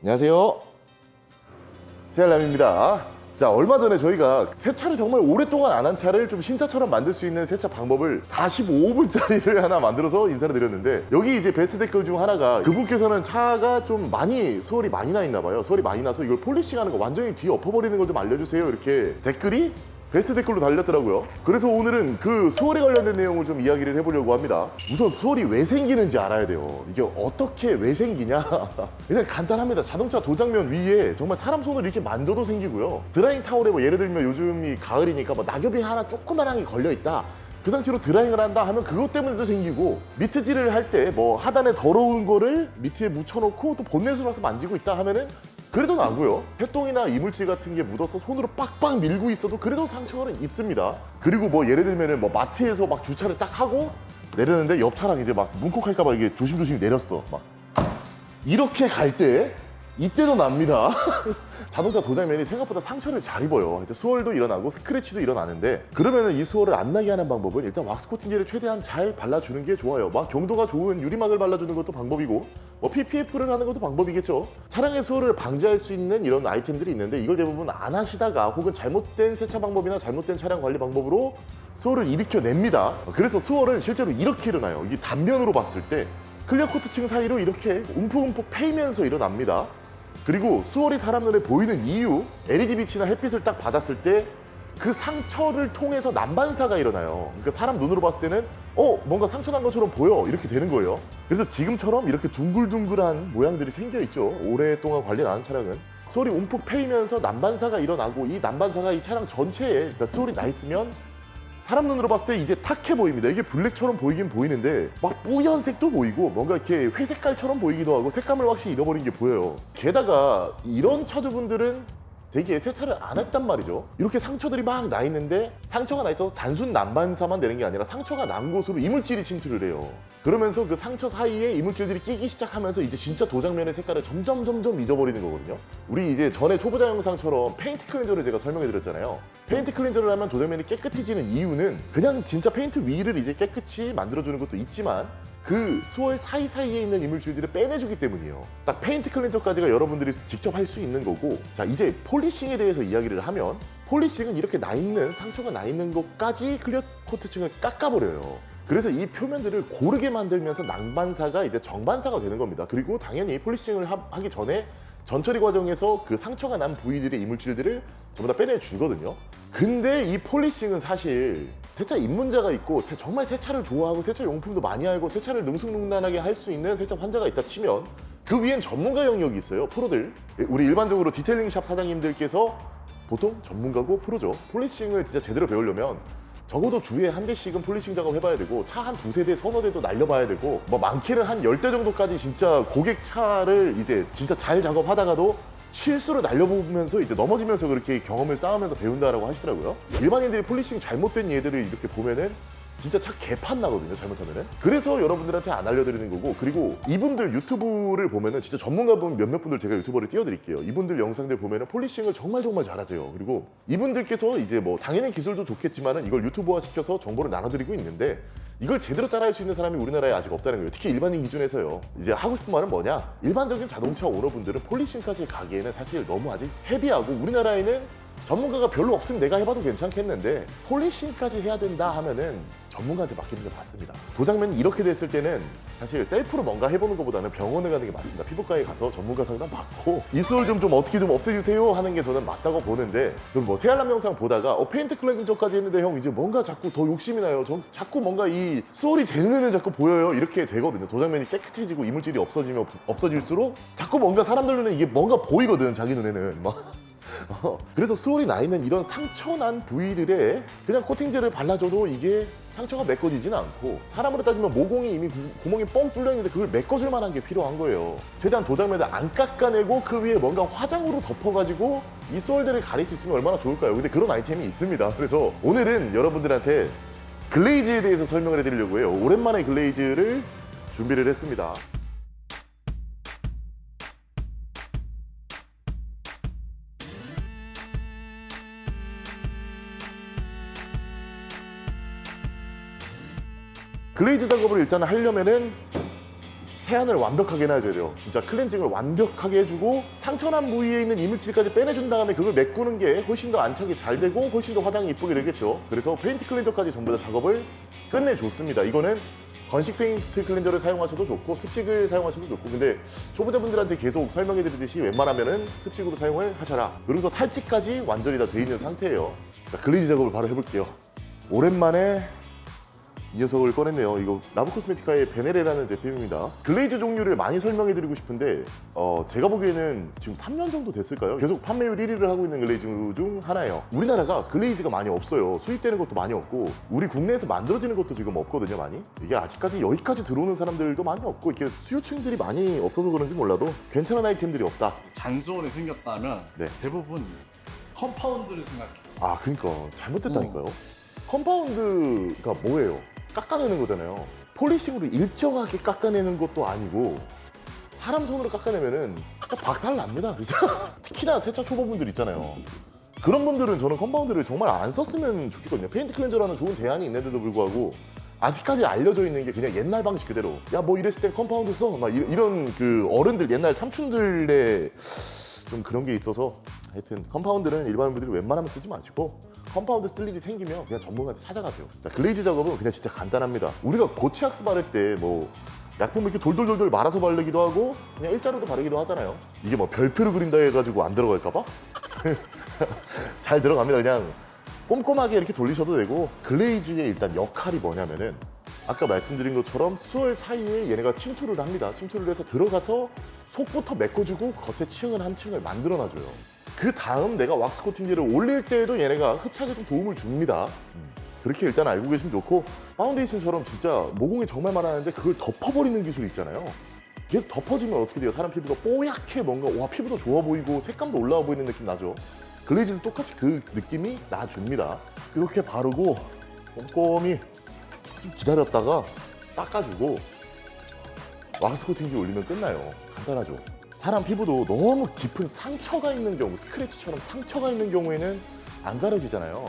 안녕하세요, 세알람입니다. 자, 얼마 전에 저희가 세차를 정말 오랫동안 안 한 차를 좀 신차처럼 만들 수 있는 세차 방법을 45분짜리를 하나 만들어서 인사를 드렸는데, 여기 이제 베스트 댓글 중 하나가, 그분께서는 차가 좀 많이 수월이 많이 나 있나 봐요. 수월이 많이 나서 이걸 폴리싱하는 거, 완전히 뒤 엎어버리는 걸 좀 알려주세요, 이렇게 댓글이 베스트 댓글로 달렸더라고요. 그래서 오늘은 그 수월에 관련된 내용을 좀 이야기를 해보려고 합니다. 우선 수월이 왜 생기는지 알아야 돼요. 이게 어떻게 왜 생기냐? 그냥 간단합니다. 자동차 도장면 위에 정말 사람 손을 이렇게 만져도 생기고요. 드라잉 타올에 뭐 예를 들면 요즘이 가을이니까 뭐 낙엽이 하나 조그만한 게 걸려있다, 그 상태로 드라잉을 한다 하면 그것 때문에도 생기고, 미트질을 할 때 뭐 하단에 더러운 거를 미트에 묻혀놓고 또 본넷으로 와서 만지고 있다 하면은 그래도 나고요. 폐똥이나 이물질 같은 게 묻어서 손으로 빡빡 밀고 있어도 그래도 상처는 입습니다. 그리고 뭐 예를 들면은 뭐 마트에서 막 주차를 딱 하고 내렸는데 옆 차랑 이제 막 문콕할까봐 이게 조심조심 내렸어. 막 이렇게 갈 때 이때도 납니다. 자동차 도장면이 생각보다 상처를 잘 입어요. 수월도 일어나고 스크래치도 일어나는데, 그러면은 이 수월을 안 나게 하는 방법은 일단 왁스 코팅제를 최대한 잘 발라주는 게 좋아요. 막 경도가 좋은 유리막을 발라주는 것도 방법이고, 뭐 PPF를 하는 것도 방법이겠죠. 차량의 수월을 방지할 수 있는 이런 아이템들이 있는데, 이걸 대부분 안 하시다가 혹은 잘못된 세차 방법이나 잘못된 차량 관리 방법으로 수월을 일으켜냅니다. 그래서 수월은 실제로 이렇게 일어나요. 이게 단면으로 봤을 때 클리어 코트층 사이로 이렇게 움푹움푹 패이면서 일어납니다. 그리고 수월이 사람 눈에 보이는 이유, LED 빛이나 햇빛을 딱 받았을 때 그 상처를 통해서 난반사가 일어나요. 그러니까 사람 눈으로 봤을 때는 뭔가 상처 난 것처럼 보여, 이렇게 되는 거예요. 그래서 지금처럼 이렇게 둥글둥글한 모양들이 생겨 있죠. 오랫동안 관리를 안 한 차량은 수월이 움푹 패이면서 난반사가 일어나고, 이 난반사가 이 차량 전체에, 그러니까 수월이 나 있으면 사람 눈으로 봤을 때 이제 탁해 보입니다. 이게 블랙처럼 보이긴 보이는데 막 뿌연색도 보이고 뭔가 이렇게 회색깔처럼 보이기도 하고, 색감을 확실히 잃어버린 게 보여요. 게다가 이런 차주분들은 되게 세차를 안 했단 말이죠. 이렇게 상처들이 막 나 있는데, 상처가 나 있어서 단순 난반사만 되는 게 아니라 상처가 난 곳으로 이물질이 침투를 해요. 그러면서 그 상처 사이에 이물질들이 끼기 시작하면서 이제 진짜 도장면의 색깔을 점점 잊어버리는 거거든요. 우리 이제 전에 초보자 영상처럼 페인트 클렌저를 제가 설명해 드렸잖아요. 페인트 클렌저를 하면 도장면이 깨끗해지는 이유는 그냥 진짜 페인트 위를 이제 깨끗이 만들어주는 것도 있지만, 그 수월 사이사이에 있는 이물질들을 빼내주기 때문이에요. 딱 페인트 클렌저까지가 여러분들이 직접 할 수 있는 거고, 자, 이제 폴리싱에 대해서 이야기를 하면, 폴리싱은 이렇게 나 있는, 상처가 나 있는 것까지 클리어 코트층을 깎아버려요. 그래서 이 표면들을 고르게 만들면서 난반사가 이제 정반사가 되는 겁니다. 그리고 당연히 폴리싱을 하기 전에 전처리 과정에서 그 상처가 난 부위들의 이물질들을 전부 다 빼내주거든요. 근데 이 폴리싱은 사실 세차 입문자가 있고 정말 세차를 좋아하고 세차 용품도 많이 알고 세차를 능숙능란하게 할 수 있는 세차 환자가 있다 치면, 그 위엔 전문가 영역이 있어요. 프로들. 우리 일반적으로 디테일링 샵 사장님들께서 보통 전문가고 프로죠. 폴리싱을 진짜 제대로 배우려면 적어도 주에 한 개씩은 폴리싱 작업 해봐야 되고, 차 한 두세 대, 서너 대도 날려봐야 되고, 뭐 많게는 한 10대 정도까지 진짜 고객 차를 이제 진짜 잘 작업하다가도 실수로 날려보면서 이제 넘어지면서 그렇게 경험을 쌓으면서 배운다라고 하시더라고요. 일반인들이 폴리싱 잘못된 예들을 이렇게 보면은 진짜 차 개판 나거든요, 잘못하면은. 그래서 여러분들한테 안 알려드리는 거고, 그리고 이분들 유튜브를 보면은 진짜 전문가분 몇몇 분들 제가 유튜버를 띄워드릴게요. 이분들 영상들 보면은 폴리싱을 정말 잘하세요. 그리고 이분들께서 이제 뭐 당연히 기술도 좋겠지만은 이걸 유튜브화 시켜서 정보를 나눠드리고 있는데, 이걸 제대로 따라할 수 있는 사람이 우리나라에 아직 없다는 거예요. 특히 일반인 기준에서요. 이제 하고 싶은 말은 뭐냐? 일반적인 자동차 오너분들은 폴리싱까지 가기에는 사실 너무 아직 헤비하고, 우리나라에는 전문가가 별로 없으면 내가 해봐도 괜찮겠는데 폴리싱까지 해야 된다 하면은 전문가한테 맡기는 게 맞습니다. 도장면이 이렇게 됐을 때는 사실 셀프로 뭔가 해보는 것보다는 병원에 가는 게 맞습니다. 피부과에 가서 전문가 상담 받고 이 수월 좀 어떻게 좀 없애주세요 하는 게 저는 맞다고 보는데, 그럼 뭐 세알람 영상 보다가 페인트 클렌저까지 했는데 형 이제 뭔가 자꾸 더 욕심이 나요. 자꾸 뭔가 이 수월이 제 눈에는 자꾸 보여요. 이렇게 되거든요. 도장면이 깨끗해지고 이물질이 없어질수록 자꾸 뭔가 사람들 눈에 이게 뭔가 보이거든, 자기 눈에는. 막. 그래서 수월이 나 있는 이런 상처난 부위들에 그냥 코팅제를 발라줘도 이게 상처가 메꿔지지는 않고, 사람으로 따지면 모공이 이미 구멍이 뻥 뚫려 있는데 그걸 메꿔줄 만한 게 필요한 거예요. 최대한 도장면을 안 깎아내고 그 위에 뭔가 화장으로 덮어가지고 이 수월들을 가릴 수 있으면 얼마나 좋을까요? 근데 그런 아이템이 있습니다. 그래서 오늘은 여러분들한테 글레이즈에 대해서 설명을 해드리려고 해요. 오랜만에 글레이즈를 준비를 했습니다. 글레이즈 작업을 일단 하려면은 세안을 완벽하게 해줘야 돼요. 진짜 클렌징을 완벽하게 해주고 상처난 부위에 있는 이물질까지 빼내준 다음에 그걸 메꾸는 게 훨씬 더 안착이 잘 되고 훨씬 더 화장이 이쁘게 되겠죠. 그래서 페인트 클렌저까지 전부 다 작업을 끝내줬습니다. 이거는 건식 페인트 클렌저를 사용하셔도 좋고 습식을 사용하셔도 좋고, 근데 초보자분들한테 계속 설명해 드리듯이 웬만하면은 습식으로 사용을 하셔라. 그러면서 탈취까지 완전히 다 돼 있는 상태예요. 자, 글레이즈 작업을 바로 해볼게요. 오랜만에 이 녀석을 꺼냈네요. 이거 라브코스메티카의 베네레라는 제품입니다. 글레이즈 종류를 많이 설명해드리고 싶은데 제가 보기에는 지금 3년 정도 됐을까요? 계속 판매율 1위를 하고 있는 글레이즈 중 하나예요. 우리나라가 글레이즈가 많이 없어요. 수입되는 것도 많이 없고 우리 국내에서 만들어지는 것도 지금 없거든요, 많이. 이게 아직까지 여기까지 들어오는 사람들도 많이 없고 이렇게 수요층들이 많이 없어서 그런지 몰라도 괜찮은 아이템들이 없다. 잔소원이 생겼다면 네. 대부분 컴파운드를 생각해요. 아, 그러니까 잘못됐다니까요. 컴파운드가 뭐예요? 깎아내는 거잖아요. 폴리싱으로 일정하게 깎아내는 것도 아니고 사람 손으로 깎아내면은 박살 납니다, 진짜. 특히나 세차 초보분들 있잖아요. 그런 분들은 저는 컴파운드를 정말 안 썼으면 좋겠거든요. 페인트 클렌저라는 좋은 대안이 있는데도 불구하고 아직까지 알려져 있는 게 그냥 옛날 방식 그대로, 야 뭐 이랬을 땐 컴파운드 써, 막 이런 그 어른들, 옛날 삼촌들의 좀 그런 게 있어서 하여튼 컴파운드는 일반 분들이 웬만하면 쓰지 마시고 컴파운드 쓸 일이 생기면 그냥 전문가한테 찾아가세요. 자, 글레이즈 작업은 그냥 진짜 간단합니다. 우리가 고치약스 바를 때 뭐 약품을 이렇게 돌돌돌돌 말아서 바르기도 하고 그냥 일자로도 바르기도 하잖아요. 이게 뭐 별표를 그린다 해가지고 안 들어갈까 봐? 잘 들어갑니다. 그냥 꼼꼼하게 이렇게 돌리셔도 되고, 글레이즈의 일단 역할이 뭐냐면은 아까 말씀드린 것처럼 수월 사이에 얘네가 침투를 합니다. 침투를 해서 들어가서 속부터 메꿔주고 겉에 층을 한 층을 만들어놔줘요. 그 다음 내가 왁스 코팅제를 올릴 때에도 얘네가 흡착에 좀 도움을 줍니다. 그렇게 일단 알고 계시면 좋고, 파운데이션처럼 진짜 모공이 정말 많았는데 그걸 덮어버리는 기술이 있잖아요. 계속 덮어지면 어떻게 돼요? 사람 피부가 뽀얗게 뭔가 와 피부도 좋아 보이고 색감도 올라와 보이는 느낌 나죠? 글레이즈도 똑같이 그 느낌이 나줍니다. 이렇게 바르고 꼼꼼히 좀 기다렸다가 닦아주고 왁스 코팅제 올리면 끝나요. 간단하죠? 사람 피부도 너무 깊은 상처가 있는 경우, 스크래치처럼 상처가 있는 경우에는 안 가려지잖아요.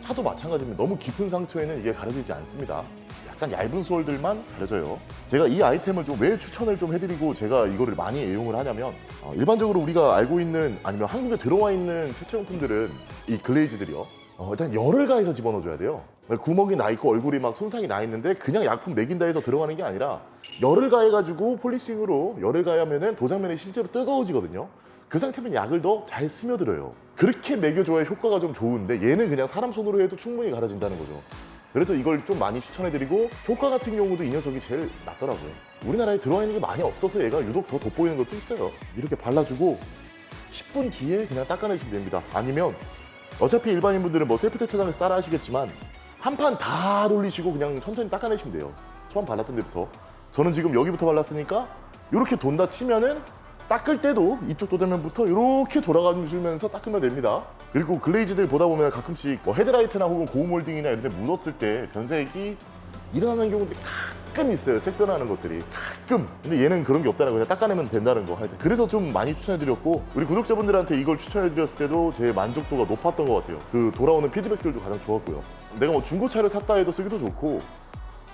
차도 마찬가지입니다. 너무 깊은 상처에는 이게 가려지지 않습니다. 약간 얇은 수월들만 가려져요. 제가 이 아이템을 좀 왜 추천을 좀 해드리고 제가 이거를 많이 애용을 하냐면 일반적으로 우리가 알고 있는 아니면 한국에 들어와 있는 세차용품들은 이 글레이즈들이요. 일단 열을 가해서 집어넣어줘야 돼요. 구멍이 나 있고 얼굴이 막 손상이 나 있는데 그냥 약품 먹인다 해서 들어가는 게 아니라 열을 가해가지고 폴리싱으로 열을 가하면은 도장면이 실제로 뜨거워지거든요. 그 상태면 약을 더 잘 스며들어요. 그렇게 먹여줘야 효과가 좀 좋은데 얘는 그냥 사람 손으로 해도 충분히 가려진다는 거죠. 그래서 이걸 좀 많이 추천해드리고, 효과 같은 경우도 이 녀석이 제일 낫더라고요. 우리나라에 들어와 있는 게 많이 없어서 얘가 유독 더 돋보이는 것도 있어요. 이렇게 발라주고 10분 뒤에 그냥 닦아내시면 됩니다. 아니면 어차피 일반인분들은 뭐 셀프 세차장에서 따라 하시겠지만 한 판 다 돌리시고 그냥 천천히 닦아내시면 돼요. 처음 발랐던 데부터. 저는 지금 여기부터 발랐으니까 이렇게 돈다 치면은 닦을 때도 이쪽 도장면부터 이렇게 돌아가주면서 닦으면 됩니다. 그리고 글레이즈들 보다 보면 가끔씩 뭐 헤드라이트나 혹은 고무 몰딩이나 이런 데 묻었을 때 변색이 일어나는 경우들이 가끔 있어요. 색 변하는 것들이 가끔. 근데 얘는 그런 게 없다는 거, 그냥 닦아내면 된다는 거. 하여튼 그래서 좀 많이 추천해드렸고, 우리 구독자분들한테 이걸 추천해드렸을 때도 제 만족도가 높았던 것 같아요. 그 돌아오는 피드백들도 가장 좋았고요. 내가 뭐 중고차를 샀다 해도 쓰기도 좋고,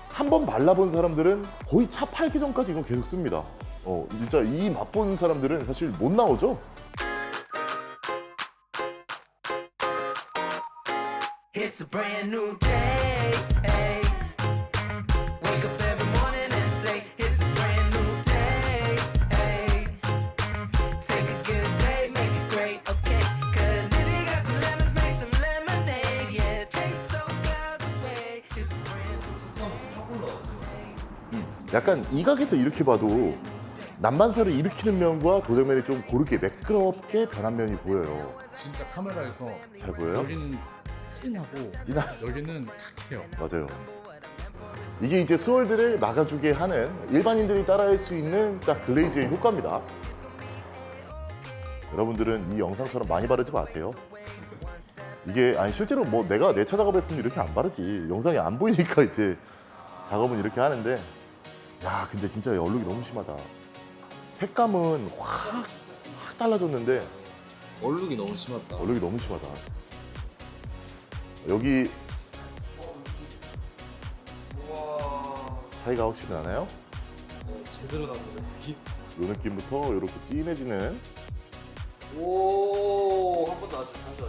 한 번 발라본 사람들은 거의 차 팔기 전까지 이건 계속 씁니다. 진짜 이 맛본 사람들은 사실 못 나오죠? It's a brand new day. Wake up every morning and say it's a brand new day. Take a good day, make it great, okay? 'Cause if you got some lemons, make some lemonade. Yeah, chase those clouds away. It's a brand new day. 약간 이 각에서 이렇게 봐도 난반사를 일으키는 면과 도장면이 좀 고르게 매끄럽게 변한 면이 보여요. 진짜 카메라에서 잘 보여요? 여기는 진하고 여기는 탁해요. 맞아요. 이게 이제 수월들을 막아주게 하는, 일반인들이 따라할 수 있는 딱 글레이즈의 효과입니다. 여러분들은 이 영상처럼 많이 바르지 마세요. 이게 아니 실제로 뭐 내가 내 차 작업했으면 이렇게 안 바르지. 영상이 안 보이니까 이제 작업은 이렇게 하는데, 야 근데 진짜 얼룩이 너무 심하다. 색감은 확 달라졌는데 얼룩이 너무 심하다. 얼룩이 너무 심하다. 여기 차이가 혹시 나나요? 제 제대로 나오네. 요 느낌부터 이렇게 진해지는. 오, 한 번 더 다시 하죠.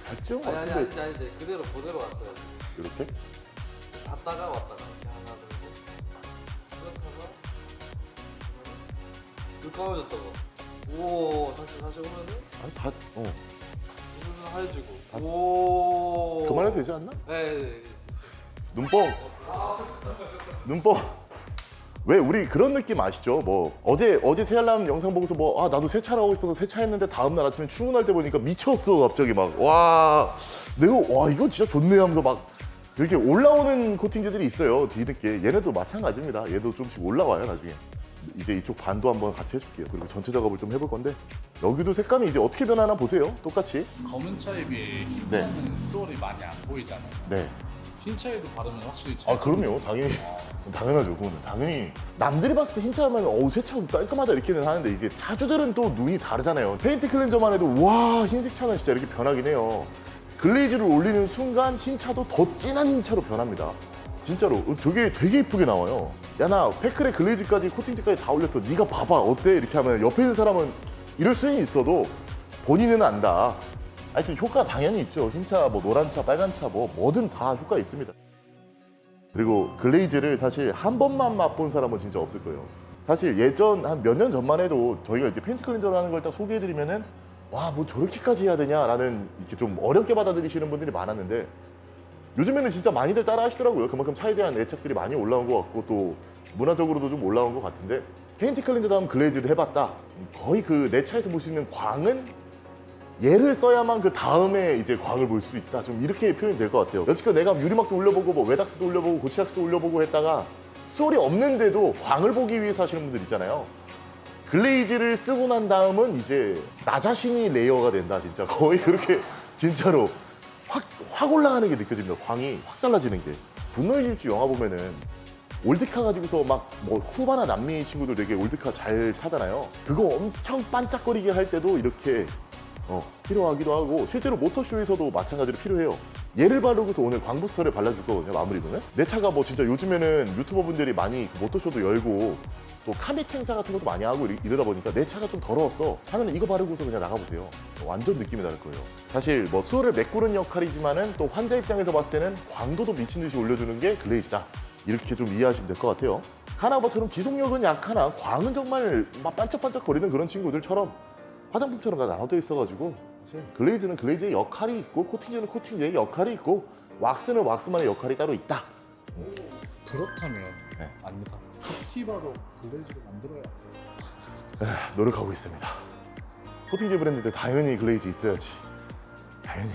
같죠? 아니 아니 그대로 그대로 왔어요. 이렇게? 갔다가 왔다가 이렇게 하나 들고 그렇다가 이렇게 까매졌다가 오 다시 오면은 아니 다 눈은 하얘지고 오 그만해도 되지 않나? 네. 눈뽕. 눈뽕. 왜 우리 그런 느낌 아시죠? 뭐 어제 세알람 영상 보고서 뭐 아 나도 세차를 하고 싶어서 세차했는데 다음 날 아침에 출근할 때 보니까 미쳤어 갑자기 막 와 내가 와 이거 진짜 좋네 하면서 막 이렇게 올라오는 코팅제들이 있어요 뒤늦게. 얘네도 마찬가지입니다. 얘도 좀씩 올라와요 나중에. 이제 이쪽 반도 한번 같이 해줄게요. 그리고 전체 작업을 좀 해볼 건데 여기도 색감이 이제 어떻게 변하나 보세요. 똑같이. 검은 차에 비해 흰 차는 수월이 많이 안 보이잖아요. 네. 흰 차에도 바르면 확실히 잘 아 그럼요 당연히. 당연하죠. 그거는 당연히 남들이 봤을 때 흰차 하면 어우 세차 깔끔하다 이렇게는 하는데 이제 차주들은 또 눈이 다르잖아요. 페인트 클렌저만 해도 와 흰색 차는 진짜 이렇게 변하긴 해요. 글레이즈를 올리는 순간 흰차도 더 진한 흰차로 변합니다. 진짜로 저게 되게 이쁘게 나와요. 야 나 패클에 글레이즈까지 코팅제까지 다 올렸어. 네가 봐봐 어때? 이렇게 하면 옆에 있는 사람은 이럴 수는 있어도 본인은 안다. 하여튼 효과 당연히 있죠. 흰차, 뭐 노란차, 빨간차 뭐 뭐든 다 효과 있습니다. 그리고 글레이즈를 사실 한 번만 맛본 사람은 진짜 없을 거예요. 사실 예전 한 몇 년 전만 해도 저희가 이제 페인트 클렌저라는 걸 딱 소개해드리면은 와 뭐 저렇게까지 해야 되냐라는 이렇게 좀 어렵게 받아들이시는 분들이 많았는데 요즘에는 진짜 많이들 따라 하시더라고요. 그만큼 차에 대한 애착들이 많이 올라온 것 같고 또 문화적으로도 좀 올라온 것 같은데 페인트 클렌저 다음 글레이즈를 해봤다. 거의 그 내 차에서 볼 수 있는 광은 얘를 써야만 그 다음에 이제 광을 볼 수 있다. 좀 이렇게 표현이 될 것 같아요. 여태껏 내가 유리막도 올려보고 뭐 웨닥스도 올려보고 고치락스도 올려보고 했다가 소리 없는데도 광을 보기 위해서 하시는 분들 있잖아요. 글레이즈를 쓰고 난 다음은 이제 나 자신이 레이어가 된다. 진짜 거의 그렇게 진짜로 확 올라가는 게 느껴집니다. 광이 확 달라지는 게. 분노의 질주 영화 보면은 올드카 가지고서 막 뭐 쿠바나 남미 친구들 되게 올드카 잘 타잖아요. 그거 엄청 반짝거리게 할 때도 이렇게 필요하기도 하고 실제로 모터쇼에서도 마찬가지로 필요해요. 얘를 바르고서 오늘 광부스터를 발라줄 거거든요. 마무리로는. 내 차가 뭐 진짜 요즘에는 유튜버 분들이 많이 그 모터쇼도 열고 또 카믹 행사 같은 것도 많이 하고 이러다 보니까 내 차가 좀 더러웠어 하면 이거 바르고서 그냥 나가보세요. 완전 느낌이 다를 거예요. 사실 뭐 수호를 메꾸는 역할이지만은 또 환자 입장에서 봤을 때는 광도도 미친 듯이 올려주는 게 글레이즈다. 이렇게 좀 이해하시면 될 것 같아요. 카나버처럼 지속력은 약하나 광은 정말 막 반짝반짝거리는 그런 친구들처럼 화장품처럼 다 나눠져 있어가지고 사실 글레이즈는 글레이즈의 역할이 있고 코팅제는 코팅제의 역할이 있고 왁스는 왁스만의 역할이 따로 있다. 그렇다면 네. 아닙니다. 카티바도 글레이즈를 만들어야 노력하고 있습니다. 코팅제 브랜드인데 당연히 글레이즈 있어야지. 당연히.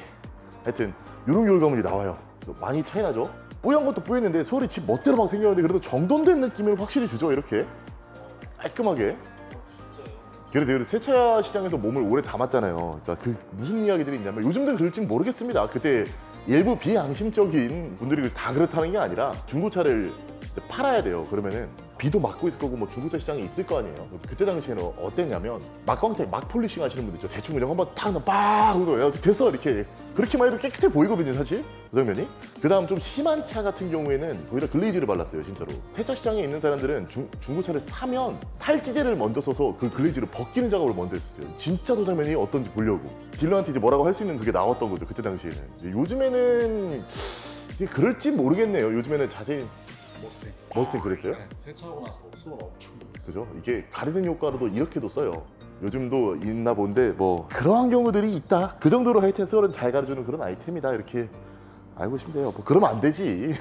하여튼 이런 결과물이 나와요. 많이 차이 나죠? 뿌연 것도 뿌였는데 소리 집 멋대로 막 생겼는데 그래도 정돈된 느낌을 확실히 주죠. 이렇게 깔끔하게. 그래도 세차 시장에서 몸을 오래 담았잖아요. 그러니까 그 무슨 이야기들이 있냐면 요즘도 그럴진 모르겠습니다. 그때 일부 비양심적인 분들이 다 그렇다는 게 아니라 중고차를 팔아야 돼요. 그러면은 비도 맞고 있을 거고 뭐 중고차 시장에 있을 거 아니에요. 그때 당시에는 어땠냐면 막광택 막 폴리싱 하시는 분들 있죠. 대충 그냥 한번 탁 빡 하고서 야 됐어 이렇게 그렇게만 해도 깨끗해 보이거든요. 사실 그 장면이. 그 다음 좀 심한 차 같은 경우에는 거기다 글레이즈를 발랐어요. 진짜로. 세차 시장에 있는 사람들은 중고차를 사면 탈지제를 먼저 써서 그 글레이즈를 벗기는 작업을 먼저 했었어요. 진짜 도 장면이 어떤지 보려고. 딜러한테 이제 뭐라고 할 수 있는 그게 나왔던 거죠. 그때 당시에는. 요즘에는 이게 그럴지 모르겠네요. 요즘에는 자세히 머스탱 그랬어요? 네, 세차하고 나서 수월 엄청 놀랐어요. 그죠? 이게 가리는 효과로도 이렇게도 써요. 요즘도 있나 본데 뭐 그러한 경우들이 있다. 그 정도로 하여튼 수월은 잘 가려주는 그런 아이템이다. 이렇게 알고 싶으면 돼요. 뭐 그러면 안 되지.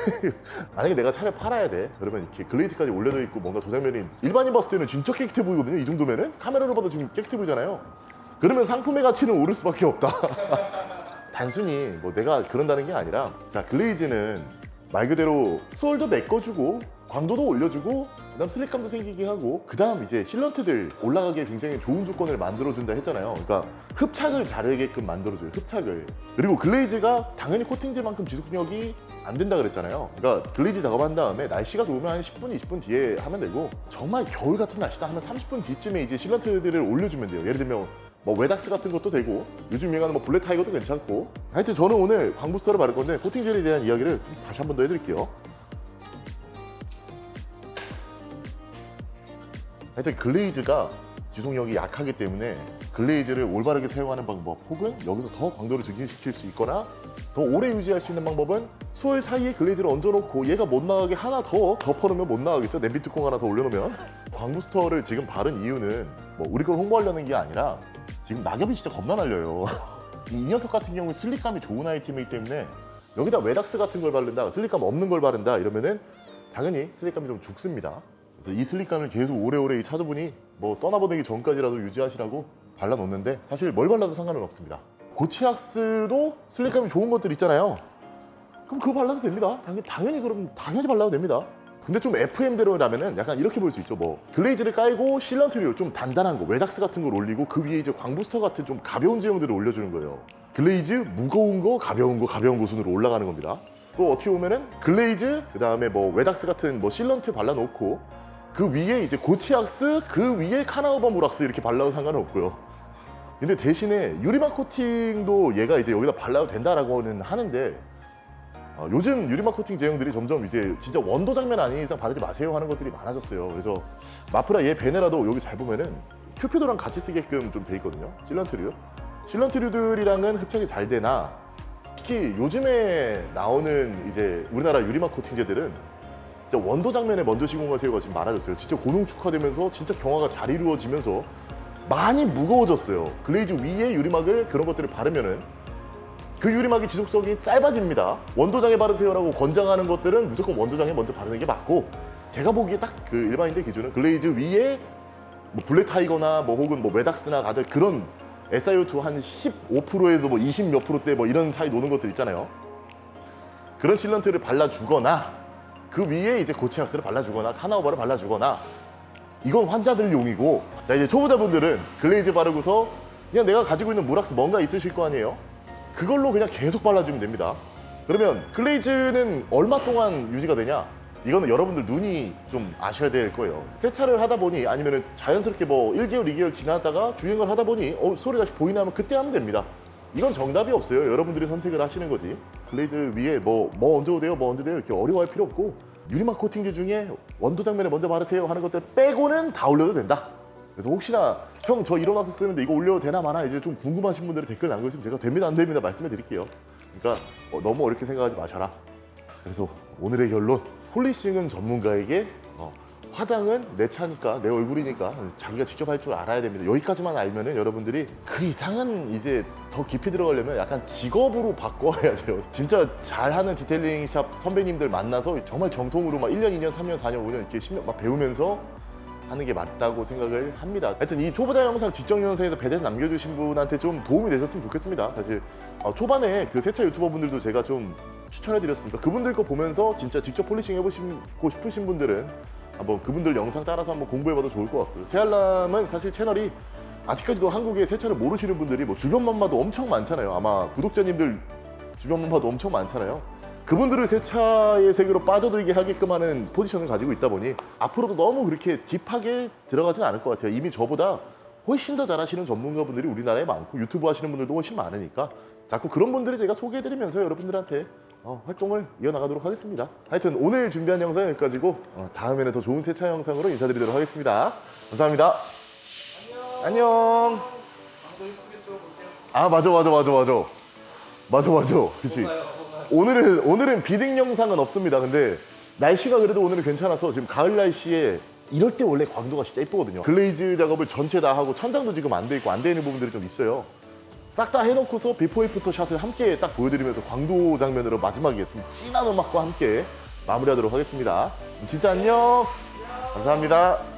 만약에 내가 차를 팔아야 돼. 그러면 이렇게 글레이즈까지 올려져 있고 뭔가 도장면이 일반인 봤을 때는 진짜 깨끗해 보이거든요. 이 정도면은 카메라로 봐도 지금 깨끗해 보이잖아요. 그러면 상품의 가치는 오를 수밖에 없다. 단순히 뭐 내가 그런다는 게 아니라 자 글레이즈는 말 그대로 수월도 메꿔주고 광도도 올려주고 그다음 슬릭감도 생기게 하고 그다음 이제 실런트들 올라가기에 굉장히 좋은 조건을 만들어준다 했잖아요. 그러니까 흡착을 잘하게끔 만들어줘요. 흡착을. 그리고 글레이즈가 당연히 코팅제만큼 지속력이 안 된다 그랬잖아요. 그러니까 글레이즈 작업한 다음에 날씨가 좋으면 한 10분, 20분 뒤에 하면 되고 정말 겨울 같은 날씨다 하면 30분 뒤쯤에 이제 실런트들을 올려주면 돼요. 예를 들면 뭐 웨닥스 같은 것도 되고 요즘 유행하는 뭐 블랙 타이거도 괜찮고 하여튼 저는 오늘 광부스터를 바를 건데 코팅젤에 대한 이야기를 다시 한 번 더 해드릴게요. 하여튼 글레이즈가 지속력이 약하기 때문에 글레이즈를 올바르게 사용하는 방법 혹은 여기서 더 광도를 증진시킬 수 있거나 더 오래 유지할 수 있는 방법은 수월 사이에 글레이즈를 얹어놓고 얘가 못 나가게 하나 더 덮어놓으면 못 나가겠죠. 냄비 뚜껑 하나 더 올려놓으면. 광부스터를 지금 바른 이유는 뭐 우리 걸 홍보하려는 게 아니라 지금 낙엽이 진짜 겁나 날려요. 이 녀석 같은 경우는 슬릭감이 좋은 아이템이기 때문에 여기다 웨닥스 같은 걸 바른다, 슬릭감 없는 걸 바른다 이러면은 당연히 슬릭감이 좀 죽습니다. 그래서 이 슬릭감을 계속 오래오래 이 차주분이 뭐 떠나보내기 전까지라도 유지하시라고 발라놓는데 사실 뭘 발라도 상관은 없습니다. 고치악스도 슬릭감이 좋은 것들 있잖아요. 그럼 그거 발라도 됩니다. 당연히 발라도 됩니다. 근데 좀 FM대로라면은 약간 이렇게 볼 수 있죠. 뭐 글레이즈를 깔고 실런트류 좀 단단한 거, 웨닥스 같은 걸 올리고 그 위에 이제 광부스터 같은 좀 가벼운 제형들을 올려주는 거예요. 글레이즈 무거운 거, 가벼운 거 순으로 올라가는 겁니다. 또 어떻게 보면은 글레이즈, 그 다음에 뭐 웨닥스 같은 뭐 실런트 발라놓고 그 위에 이제 고치악스, 그 위에 카나우바 무락스 이렇게 발라도 상관은 없고요. 근데 대신에 유리막 코팅도 얘가 이제 여기다 발라도 된다라고는 하는데 요즘 유리막 코팅 제형들이 점점 이제 진짜 원도 장면 아닌 이상 바르지 마세요 하는 것들이 많아졌어요. 그래서 마프라 얘 베네라도 여기 잘 보면은 큐피도랑 같이 쓰게끔 좀 돼 있거든요. 실런트류들이랑은 흡착이 잘 되나 특히 요즘에 나오는 이제 우리나라 유리막 코팅제들은 진짜 원도 장면에 먼저 시공하세요가 지금 많아졌어요. 진짜 고농축화되면서 진짜 경화가 잘 이루어지면서 많이 무거워졌어요. 글레이즈 위에 유리막을 그런 것들을 바르면은 그 유리막의 지속성이 짧아집니다. 원도장에 바르세요라고 권장하는 것들은 무조건 원도장에 먼저 바르는 게 맞고 제가 보기에 딱 그 일반인들 기준은 글레이즈 위에 뭐 블랙 타이거나 뭐 혹은 뭐 웨닥스나 가들 그런 SiO2 한 15%에서 뭐 20 몇 %대 뭐 이런 사이 노는 것들 있잖아요. 그런 실런트를 발라주거나 그 위에 이제 고치악스를 발라주거나 카나우바를 발라주거나 이건 환자들용이고 자 이제 초보자분들은 글레이즈 바르고서 그냥 내가 가지고 있는 무락스 뭔가 있으실 거 아니에요? 그걸로 그냥 계속 발라주면 됩니다. 그러면 글레이즈는 얼마 동안 유지가 되냐? 이거는 여러분들 눈이 좀 아셔야 될 거예요. 세차를 하다 보니 아니면 자연스럽게 뭐 1개월, 2개월 지났다가 주행을 하다 보니 소리 다시 보이나 하면 그때 하면 됩니다. 이건 정답이 없어요. 여러분들이 선택을 하시는 거지. 글레이즈 위에 뭐 얹어도 돼요, 뭐 얹어도 돼요 이렇게 어려워할 필요 없고 유리막 코팅제 중에 원도 장면에 먼저 바르세요 하는 것들 빼고는 다 올려도 된다. 그래서 혹시나 형 저 이런 와서 쓰는데 이거 올려도 되나 마나 이제 좀 궁금하신 분들은 댓글 남겨주시면 제가 됩니다 안 됩니다 말씀해 드릴게요. 그러니까 너무 어렵게 생각하지 마셔라. 그래서 오늘의 결론 폴리싱은 전문가에게 화장은 내 차니까 내 얼굴이니까 자기가 직접 할 줄 알아야 됩니다. 여기까지만 알면은 여러분들이 그 이상은 이제 더 깊이 들어가려면 약간 직업으로 바꿔야 돼요. 진짜 잘하는 디테일링 샵 선배님들 만나서 정말 정통으로 막 1년, 2년, 3년, 4년, 5년 이렇게 10년 막 배우면서 하는 게 맞다고 생각을 합니다. 하여튼 이 초보자 영상 직접 영상에서 배대에서 남겨주신 분한테 좀 도움이 되셨으면 좋겠습니다. 사실 초반에 그 세차 유튜버 분들도 제가 좀 추천해드렸으니까 그분들 거 보면서 진짜 직접 폴리싱 해보시고 싶으신 분들은 한번 그분들 영상 따라서 한번 공부해봐도 좋을 것 같고요. 새알람은 사실 채널이 아직까지도 한국에 세차를 모르시는 분들이 뭐 주변만 봐도 엄청 많잖아요. 아마 구독자님들 주변만 봐도 엄청 많잖아요. 그분들을 세차의 세계로 빠져들게 하게끔 하는 포지션을 가지고 있다 보니 앞으로도 너무 그렇게 딥하게 들어가진 않을 것 같아요. 이미 저보다 훨씬 더 잘하시는 전문가분들이 우리나라에 많고 유튜브 하시는 분들도 훨씬 많으니까 자꾸 그런 분들을 제가 소개해드리면서 여러분들한테 활동을 이어나가도록 하겠습니다. 하여튼 오늘 준비한 영상은 여기까지고 다음에는 더 좋은 세차 영상으로 인사드리도록 하겠습니다. 감사합니다. 안녕. 방도 예쁘게 들어볼게요. 아 맞아. 그치. 오늘은 비딩 영상은 없습니다. 근데 날씨가 그래도 오늘은 괜찮아서 지금 가을 날씨에 이럴 때 원래 광도가 진짜 예쁘거든요. 글레이즈 작업을 전체 다 하고 천장도 지금 안 돼 있고 안 돼 있는 부분들이 좀 있어요. 싹 다 해놓고서 비포 애프터 샷을 함께 딱 보여드리면서 광도 장면으로 마지막에 좀 진한 음악과 함께 마무리하도록 하겠습니다. 진짜 안녕. 감사합니다.